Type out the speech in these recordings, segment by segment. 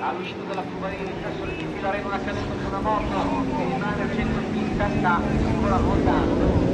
all'uscita della curva di ingresso di la regola caduta su una moto che rimane al centro di pista, sta ancora montando,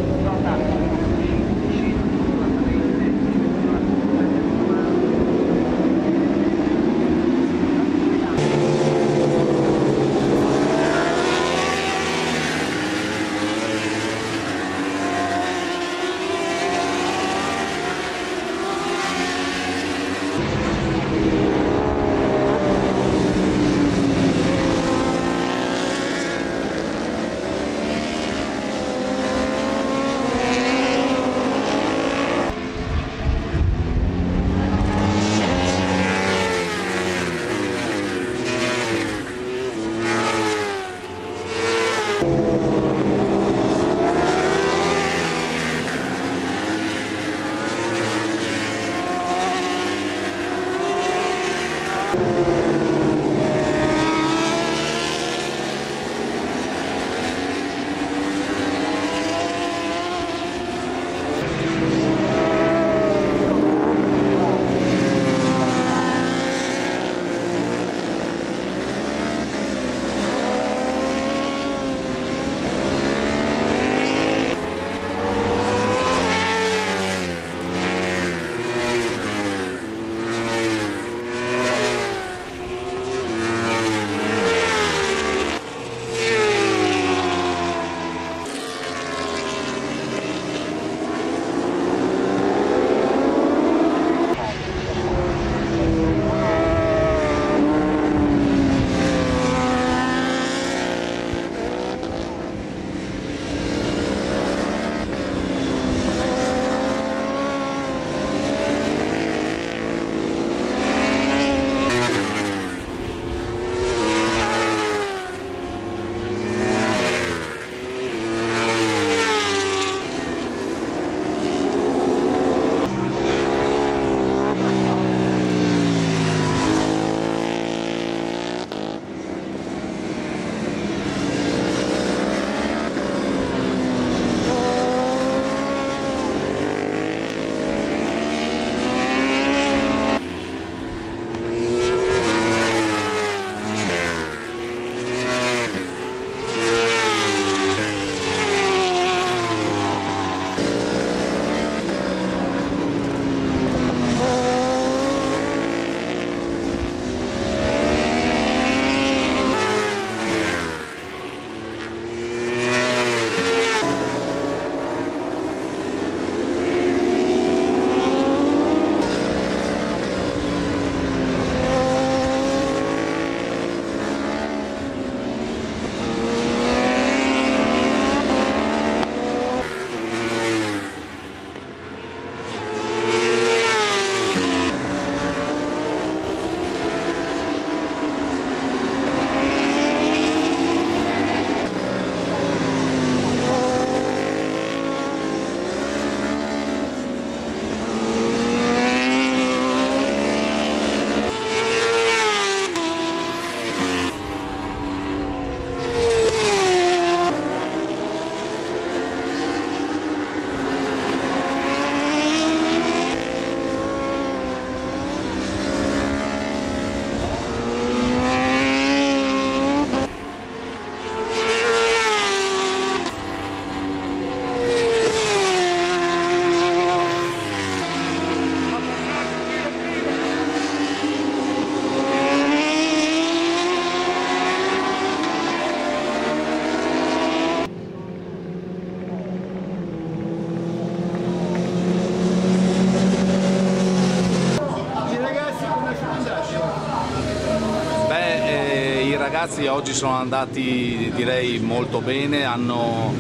ragazzi oggi sono andati, direi, molto bene, hanno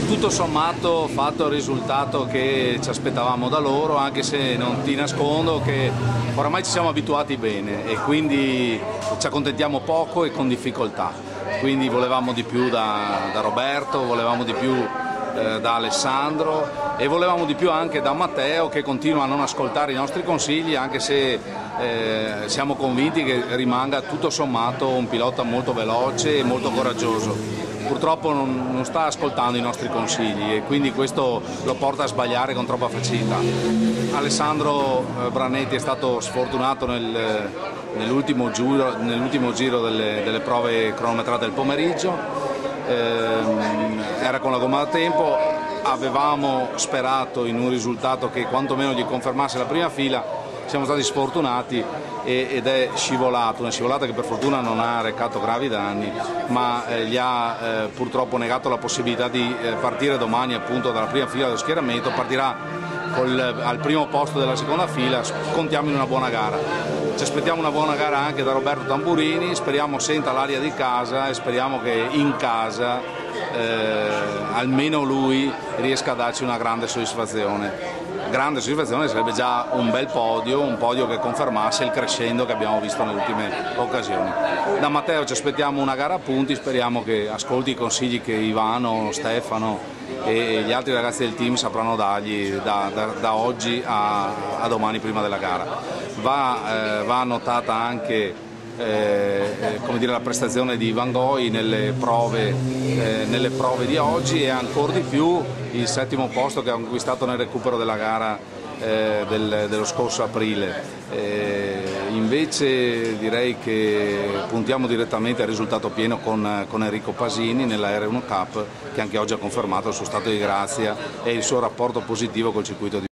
tutto sommato fatto il risultato che ci aspettavamo da loro, anche se non ti nascondo che oramai ci siamo abituati bene e quindi ci accontentiamo poco e con difficoltà. Quindi volevamo di più da Roberto, volevamo di più da Alessandro e volevamo di più anche da Matteo, che continua a non ascoltare i nostri consigli, anche se siamo convinti che rimanga tutto sommato un pilota molto veloce e molto coraggioso. purtroppo non sta ascoltando i nostri consigli e quindi questo lo porta a sbagliare con troppa facilità. Alessandro Branetti è stato sfortunato nell'ultimo giro delle prove cronometrate del pomeriggio, era con la gomma da tempo, avevamo sperato in un risultato che quantomeno gli confermasse la prima fila, siamo stati sfortunati ed è scivolato, una scivolata che per fortuna non ha recato gravi danni, ma gli ha purtroppo negato la possibilità di partire domani appunto dalla prima fila dello schieramento. Partirà al primo posto della seconda fila, contiamo in una buona gara. Ci aspettiamo una buona gara anche da Roberto Tamburini, speriamo senta l'aria di casa e speriamo che in casa almeno lui riesca a darci una grande soddisfazione. Grande soddisfazione sarebbe già un bel podio, un podio che confermasse il crescendo che abbiamo visto nelle ultime occasioni. Da Matteo ci aspettiamo una gara a punti, speriamo che ascolti i consigli che Ivano, Stefano e gli altri ragazzi del team sapranno dargli da oggi a domani prima della gara. Va annotata anche la prestazione di Van Goy nelle prove di oggi e ancora di più il 7° posto che ha conquistato nel recupero della gara dello scorso aprile. Invece direi che puntiamo direttamente al risultato pieno con Enrico Pasini nella R1 Cup, che anche oggi ha confermato il suo stato di grazia e il suo rapporto positivo col circuito di